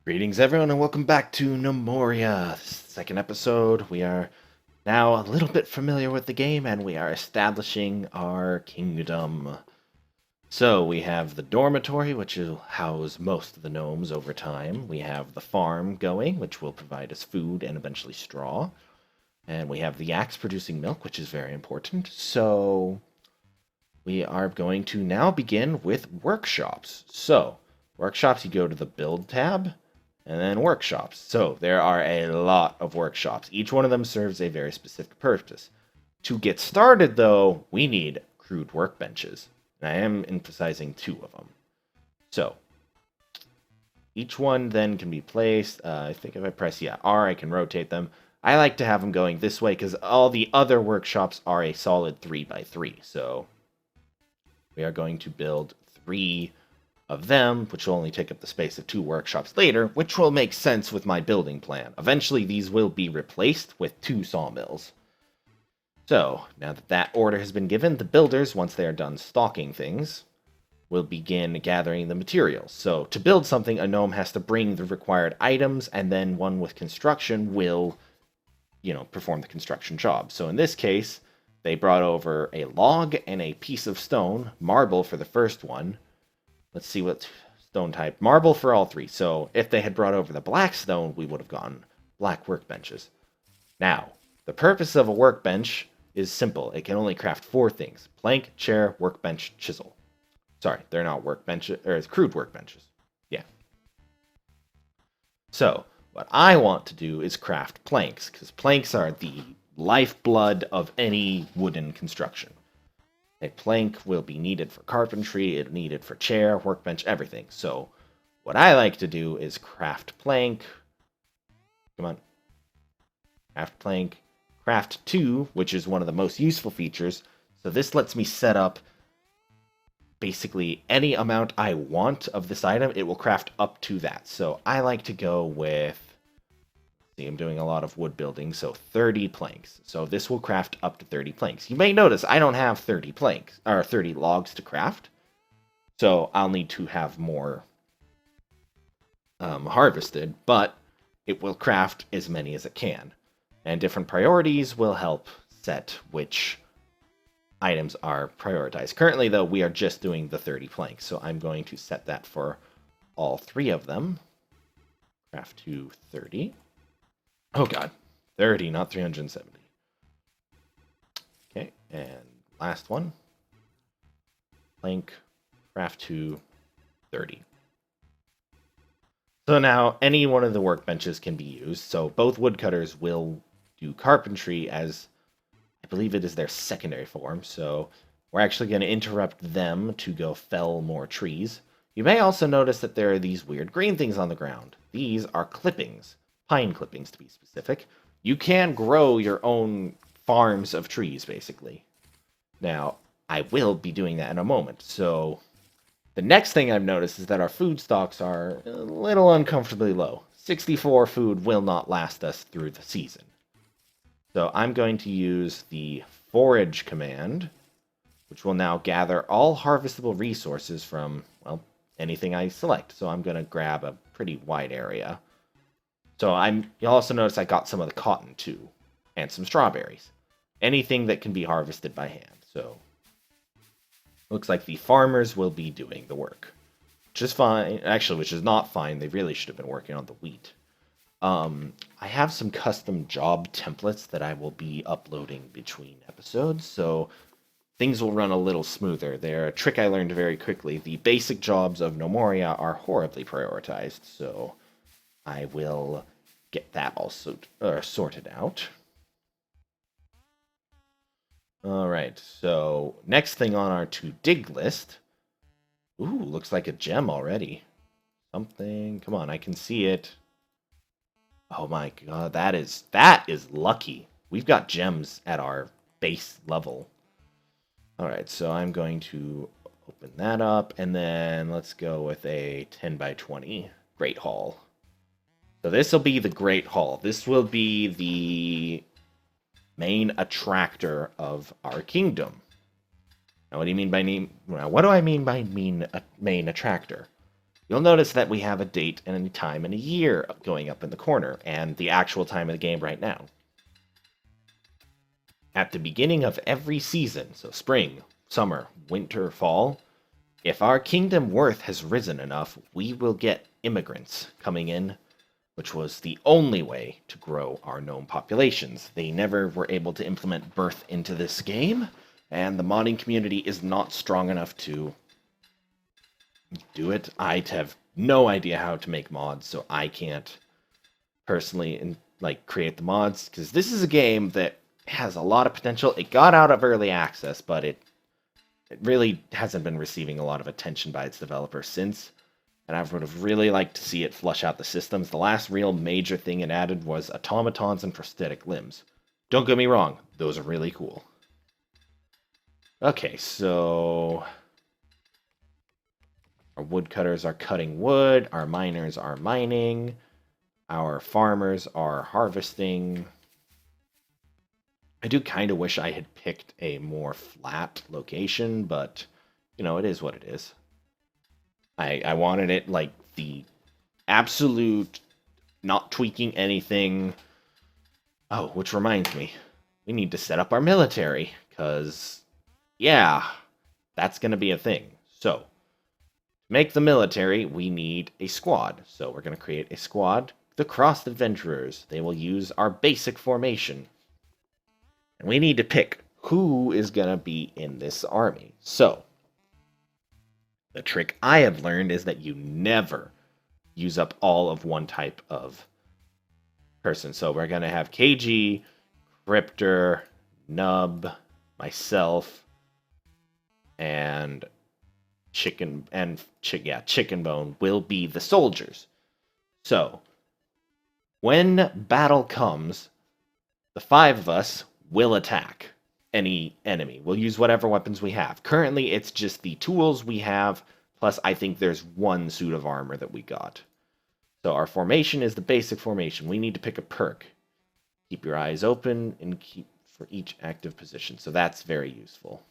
Greetings, everyone, and welcome back to Gnomoria. Second episode. We are now a little bit familiar with the game, and we are establishing our kingdom. So, we have the dormitory, which will house most of the gnomes over time. We have the farm going, which will provide us food and eventually straw. And we have the axe producing milk, which is very important. So, we are going to now begin with workshops. So, workshops, you go to the build tab and then workshops. So there are a lot of workshops. Each one of them serves a very specific purpose. To get started, though, we need crude workbenches. And I am emphasizing two of them. So each one then can be placed. I think if I press, R, I can rotate them. I like to have them going this way because all the other workshops are a solid 3x3. So we are going to build 3 of them, which will only take up the space of 2 workshops later, which will make sense with my building plan. Eventually, these will be replaced with 2 sawmills. So, now that that order has been given, the builders, once they are done stocking things, will begin gathering the materials. So, to build something, a gnome has to bring the required items, and then one with construction will, perform the construction job. So, in this case, they brought over a log and a piece of stone, marble for the first one. Let's see what stone type. Marble for all 3. So if they had brought over the black stone, we would have gotten black workbenches. Now, the purpose of a workbench is simple. It can only craft 4 things. Plank, chair, workbench, chisel. Sorry, they're not workbenches, or it's crude workbenches. Yeah. So, what I want to do is craft planks, because planks are the lifeblood of any wooden construction. A plank will be needed for carpentry, it's needed for chair, workbench, everything. So what I like to do is craft plank. Come on. Craft plank. Craft 2, which is one of the most useful features. So this lets me set up basically any amount I want of this item. It will craft up to that. So I like to go with... See, I'm doing a lot of wood building, so 30 planks. So this will craft up to 30 planks. You may notice I don't have 30 planks, or 30 logs to craft. So I'll need to have more harvested, but it will craft as many as it can. And different priorities will help set which items are prioritized. Currently, though, we are just doing the 30 planks, so I'm going to set that for all 3 of them. Craft to 30. Oh god, 30, not 370. Okay, and last one. Plank, craft to 30. So now any one of the workbenches can be used. So both woodcutters will do carpentry as, I believe it is their secondary form. So we're actually going to interrupt them to go fell more trees. You may also notice that there are these weird green things on the ground. These are clippings. Pine clippings, to be specific. You can grow your own farms of trees, basically. Now, I will be doing that in a moment. So, the next thing I've noticed is that our food stocks are a little uncomfortably low. 64 food will not last us through the season. So, I'm going to use the forage command, which will now gather all harvestable resources from, well, anything I select. So, I'm going to grab a pretty wide area. So you'll also notice I got some of the cotton too, and some strawberries. Anything that can be harvested by hand. So looks like the farmers will be doing the work, which is fine. Actually, which is not fine. They really should have been working on the wheat. I have some custom job templates that I will be uploading between episodes, so things will run a little smoother. They're a trick I learned very quickly. The basic jobs of Gnomoria are horribly prioritized, so I will get that all sorted out. Alright, so next thing on our to-dig list. Ooh, looks like a gem already. Something, come on, I can see it. Oh my god, that is lucky. We've got gems at our base level. Alright, so I'm going to open that up, and then let's go with a 10x20 Great Hall. So this will be the Great Hall. This will be the main attractor of our kingdom. Now, what do you mean by name? What do I mean by main attractor? you'll notice that we have a date and a time and a year going up in the corner, and the actual time of the game right now. At the beginning of every season, so spring, summer, winter, fall, if our kingdom worth has risen enough, we will get immigrants coming in, which was the only way to grow our gnome populations. They never were able to implement birth into this game, and the modding community is not strong enough to do it. I have no idea how to make mods, so I can't personally create the mods, because this is a game that has a lot of potential. It got out of early access, but it really hasn't been receiving a lot of attention by its developers since, and I would have really liked to see it flush out the systems. The last real major thing it added was automatons and prosthetic limbs. Don't get me wrong, those are really cool. Okay, so our woodcutters are cutting wood, our miners are mining, our farmers are harvesting. I do kind of wish I had picked a more flat location, but, you know, it is what it is. I wanted it like the absolute, not tweaking anything. Oh, which reminds me, we need to set up our military, because, yeah, that's going to be a thing. So, to make the military, we need a squad. So we're going to create a squad, the Crossed Adventurers. They will use our basic formation. And we need to pick who is going to be in this army. So, the trick I have learned is that you never use up all of one type of person. So we're going to have KG, Cryptor, Nub, myself, and Chicken Bone will be the soldiers. So, when battle comes, the 5 of us will attack any enemy. We'll use whatever weapons we have. Currently, it's just the tools we have, plus I think there's 1 suit of armor that we got. So our formation is the basic formation. We need to pick a perk. Keep your eyes open and keep for each active position. So that's very useful.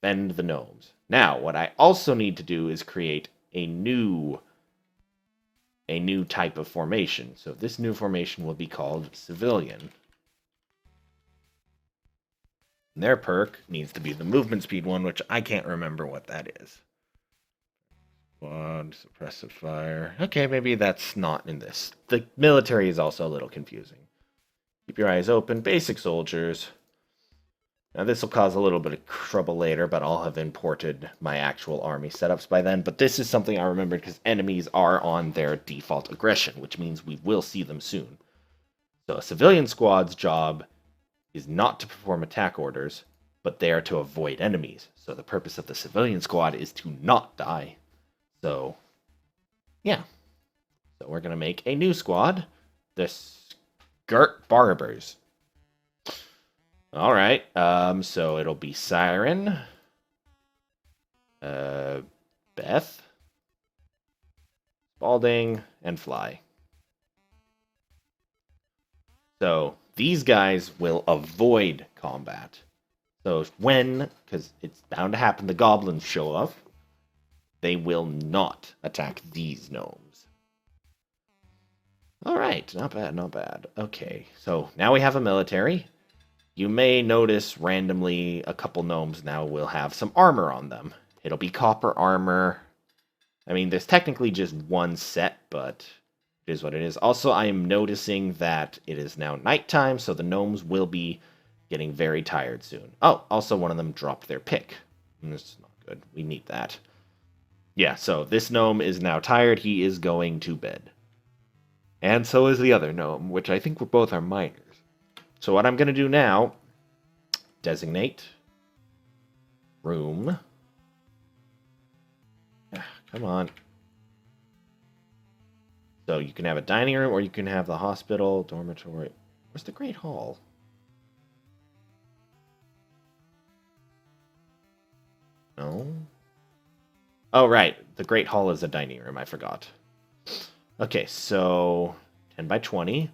Bend the gnomes. Now, what I also need to do is create a new type of formation. So this new formation will be called Civilian. And their perk needs to be the movement speed one, which I can't remember what that is. Squad, suppressive fire. Okay, maybe that's not in this. The military is also a little confusing. Keep your eyes open. Basic soldiers. Now this will cause a little bit of trouble later, but I'll have imported my actual army setups by then. But this is something I remembered because enemies are on their default aggression, which means we will see them soon. So a civilian squad's job is not to perform attack orders, but they are to avoid enemies. So the purpose of the civilian squad is to not die. So, yeah. So we're going to make a new squad. The Skirt Barbers. Alright, so it'll be Siren, Beth, Spalding, and Fly. So these guys will avoid combat. So because it's bound to happen, the goblins show up, they will not attack these gnomes. Alright, not bad, not bad. Okay, so now we have a military. You may notice randomly a couple gnomes now will have some armor on them. It'll be copper armor. I mean, there's technically just one set, but it is what it is. Also, I am noticing that it is now nighttime, so the gnomes will be getting very tired soon. Oh, also one of them dropped their pick. This is not good. We need that. Yeah, so this gnome is now tired. He is going to bed. And so is the other gnome, which I think both are miners. So what I'm going to do now, designate room. Come on. So you can have a dining room, or you can have the hospital, dormitory. Where's the Great Hall? No? Oh, right. The Great Hall is a dining room. I forgot. Okay, so 10 by 20.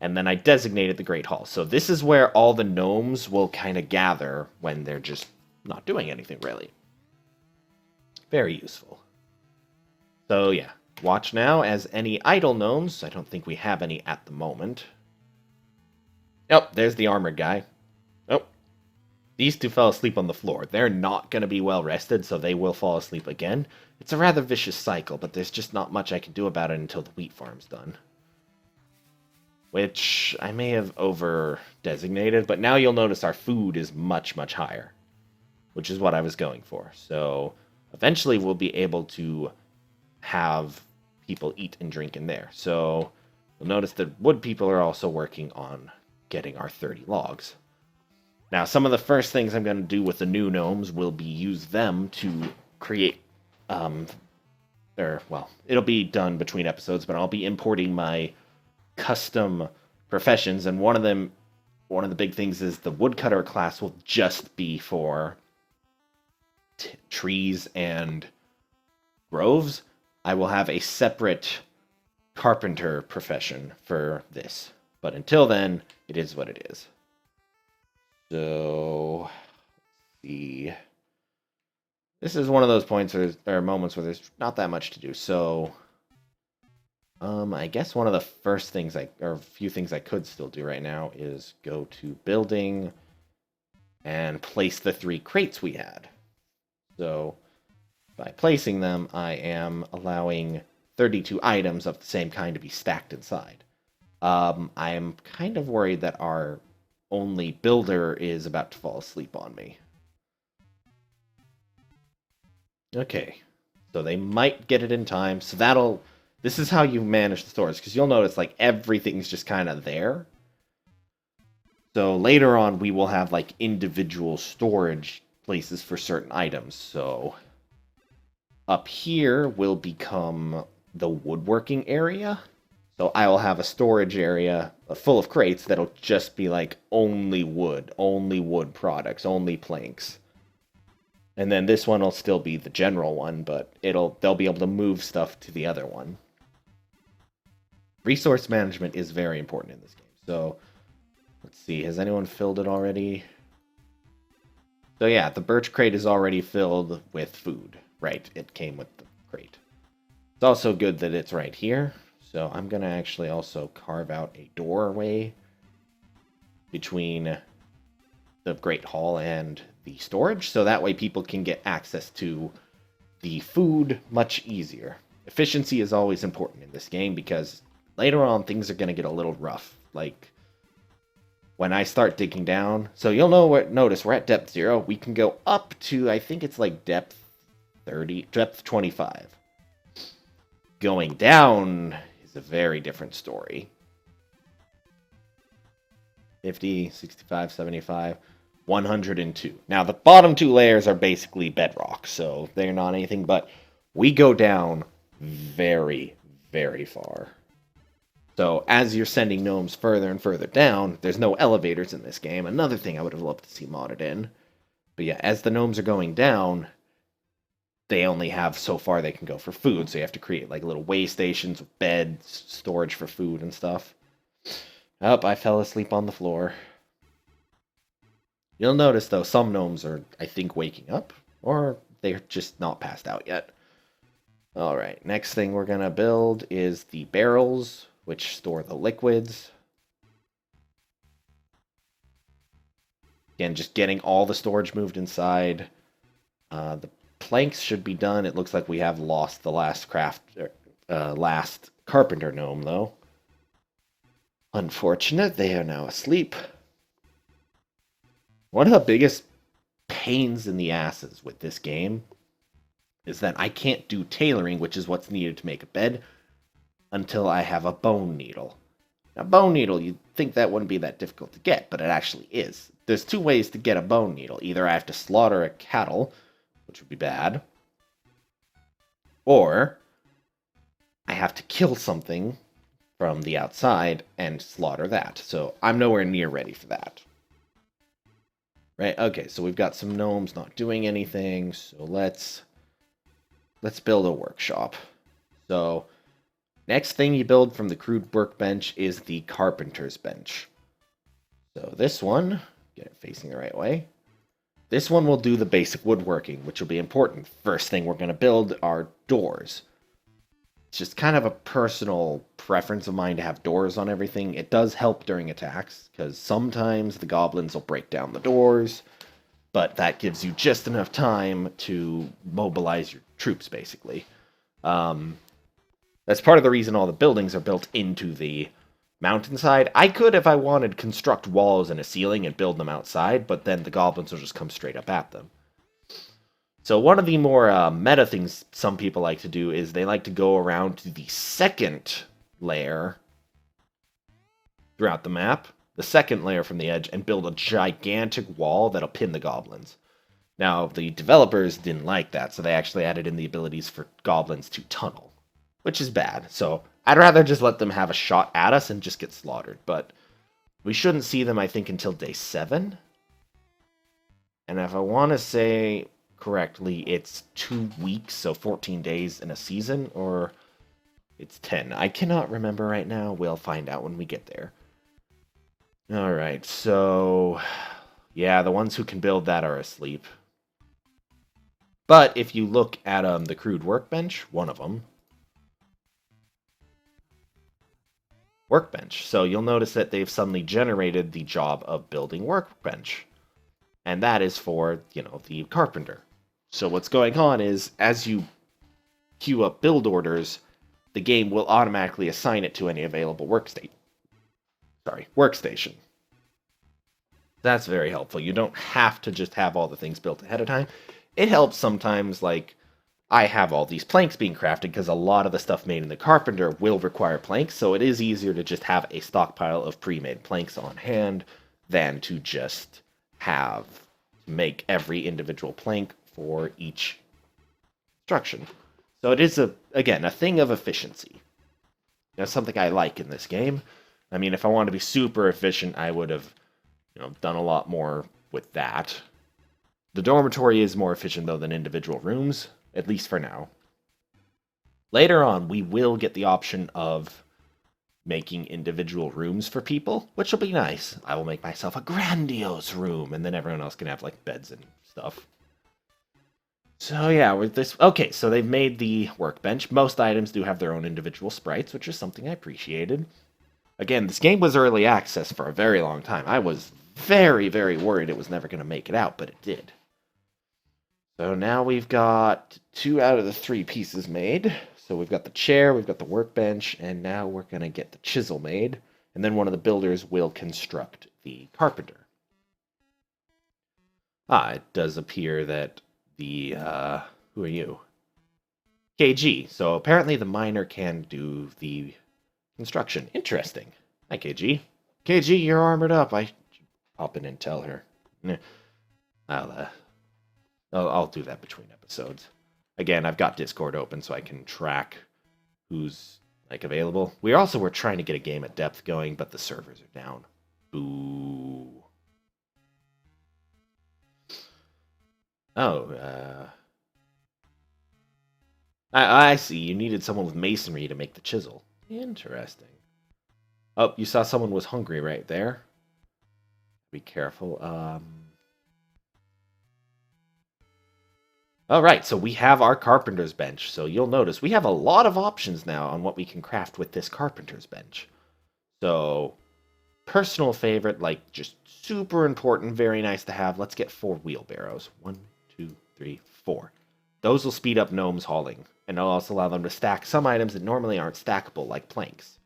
And then I designated the Great Hall. So this is where all the gnomes will kind of gather when they're just not doing anything, really. Very useful. So yeah, watch now as any idle gnomes. I don't think we have any at the moment. Oh, there's the armored guy. Oh, these two fell asleep on the floor. They're not going to be well rested, so they will fall asleep again. It's a rather vicious cycle, but there's just not much I can do about it until the wheat farm's done. Which I may have over-designated, but now you'll notice our food is much, much higher, which is what I was going for. So eventually we'll be able to have people eat and drink in there. So you'll notice that wood people are also working on getting our 30 logs. Now, some of the first things I'm going to do with the new gnomes will be use them to create, it'll be done between episodes, but I'll be importing my custom professions, and one of the big things is the woodcutter class will just be for trees and groves. I will have a separate carpenter profession for this, but until then, it is what it is. So, let's see. This is one of those points or moments where there's not that much to do. So, I guess one of the first things or a few things I could still do right now is go to building and place the 3 crates we had. So, by placing them, I am allowing 32 items of the same kind to be stacked inside. I am kind of worried that our only builder is about to fall asleep on me. Okay, so they might get it in time, so this is how you manage the stores, because you'll notice, like, everything's just kind of there. So later on, we will have, like, individual storage places for certain items. So up here will become the woodworking area. So I will have a storage area full of crates that'll just be, like, only wood products, only planks. And then this one will still be the general one, but they'll be able to move stuff to the other one. Resource management is very important in this game. So, let's see. Has anyone filled it already? So yeah, the birch crate is already filled with food. Right, it came with the crate. It's also good that it's right here. So I'm going to actually also carve out a doorway between the Great Hall and the storage, so that way people can get access to the food much easier. Efficiency is always important in this game, because later on things are going to get a little rough. Like, when I start digging down, so you'll notice we're at depth 0. We can go up to, I think it's like depth 30, depth 25. Going down is a very different story. 50, 65, 75, 102. Now, the bottom 2 layers are basically bedrock, so they're not anything, but we go down very, very far. So, as you're sending gnomes further and further down, there's no elevators in this game. Another thing I would have loved to see modded in. But yeah, as the gnomes are going down, they only have so far they can go for food, so you have to create, like, little way stations with beds, storage for food and stuff. Oh, I fell asleep on the floor. You'll notice, though, some gnomes are, I think, waking up, or they're just not passed out yet. Alright, next thing we're going to build is the barrels, which store the liquids. Again, just getting all the storage moved inside. The planks should be done. It looks like we have lost the last last carpenter gnome, though. Unfortunate, they are now asleep. One of the biggest pains in the asses with this game is that I can't do tailoring, which is what's needed to make a bed, until I have a bone needle. Now, bone needle, you'd think that wouldn't be that difficult to get, but it actually is. There's 2 ways to get a bone needle. Either I have to slaughter a cattle, which would be bad, or I have to kill something from the outside and slaughter that. So I'm nowhere near ready for that. Right, okay, so we've got some gnomes not doing anything, so let's build a workshop. So, next thing you build from the crude workbench is the carpenter's bench. So this one, get it facing the right way. This one will do the basic woodworking, which will be important. First thing we're going to build are doors. It's just kind of a personal preference of mine to have doors on everything. It does help during attacks, because sometimes the goblins will break down the doors, but that gives you just enough time to mobilize your troops, basically. That's part of the reason all the buildings are built into the mountainside. I could, if I wanted, construct walls and a ceiling and build them outside, but then the goblins will just come straight up at them. So one of the more meta things some people like to do is they like to go around to the second layer throughout the map, the second layer from the edge, and build a gigantic wall that'll pin the goblins. Now, the developers didn't like that, so they actually added in the abilities for goblins to tunnel, which is bad. So I'd rather just let them have a shot at us and just get slaughtered. But we shouldn't see them, I think, until day 7. And if I want to say correctly, it's 2 weeks, so 14 days in a season, or it's 10. I cannot remember right now. We'll find out when we get there. Alright, so yeah, the ones who can build that are asleep. But if you look at the crude workbench, one of them, workbench. So you'll notice that they've suddenly generated the job of building workbench. And that is for, the carpenter. So what's going on is, as you queue up build orders, the game will automatically assign it to any available workstation. That's very helpful. You don't have to just have all the things built ahead of time. It helps sometimes, like, I have all these planks being crafted because a lot of the stuff made in the carpenter will require planks, so it is easier to just have a stockpile of pre-made planks on hand than to just make every individual plank for each construction. So it is, again, a thing of efficiency. That's something I like in this game. I mean, if I wanted to be super efficient, I would have, done a lot more with that. The dormitory is more efficient, though, than individual rooms, at least for now. Later on, we will get the option of making individual rooms for people, which will be nice. I will make myself a grandiose room, and then everyone else can have, like, beds and stuff. So yeah, with this... Okay, so they've made the workbench. Most items do have their own individual sprites, which is something I appreciated. Again, this game was early access for a very long time. I was very, very worried it was never going to make it out, but it did. So now we've got 2 out of the 3 pieces made. So we've got the chair, we've got the workbench, and now we're going to get the chisel made. And then one of the builders will construct the carpenter. It does appear that the... who are you? KG. So apparently the miner can do the construction. Interesting. Hi, KG. KG, you're armored up. I should pop in and tell her. I'll do that between episodes. Again, I've got Discord open so I can track who's, available. We also were trying to get a game at depth going, but the servers are down. Boo. Oh, I see. You needed someone with masonry to make the chisel. Interesting. Oh, you saw someone was hungry right there. Be careful. All right, so we have our carpenter's bench. So you'll notice we have a lot of options now on what we can craft with this carpenter's bench. So, personal favorite, just super important, very nice to have. Let's get 4 wheelbarrows. 1, 2, 3, 4. Those will speed up gnomes hauling, and it'll also allow them to stack some items that normally aren't stackable, like planks.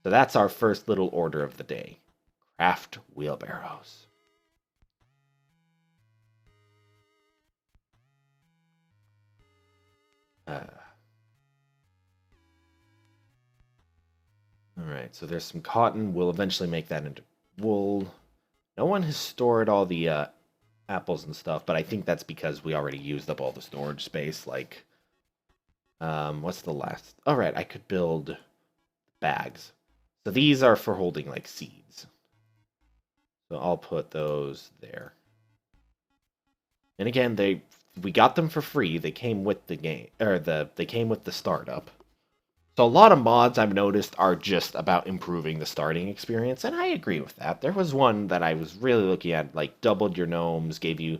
So that's our first little order of the day. Craft wheelbarrows. Alright, so there's some cotton. We'll eventually make that into wool. No one has stored all the apples and stuff, but I think that's because we already used up all the storage space. What's the last? Alright, I could build bags. So these are for holding, seeds. So I'll put those there. And again, we got them for free. They came with the game, or they came with the startup. So a lot of mods I've noticed are just about improving the starting experience, and I agree with that. There was one that I was really looking at, like doubled your gnomes, gave you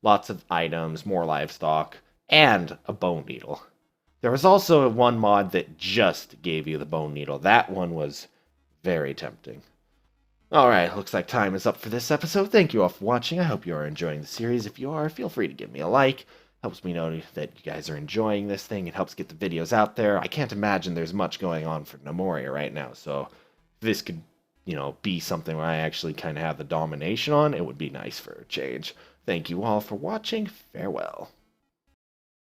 lots of items, more livestock, and a bone needle. There was also one mod that just gave you the bone needle. That one was very tempting. Alright, looks like time is up for this episode. Thank you all for watching. I hope you are enjoying the series. If you are, feel free to give me a like. Helps me know that you guys are enjoying this thing. It helps get the videos out there. I can't imagine there's much going on for Gnomoria right now, so this could, be something where I actually kind of have the domination on. It would be nice for a change. Thank you all for watching. Farewell.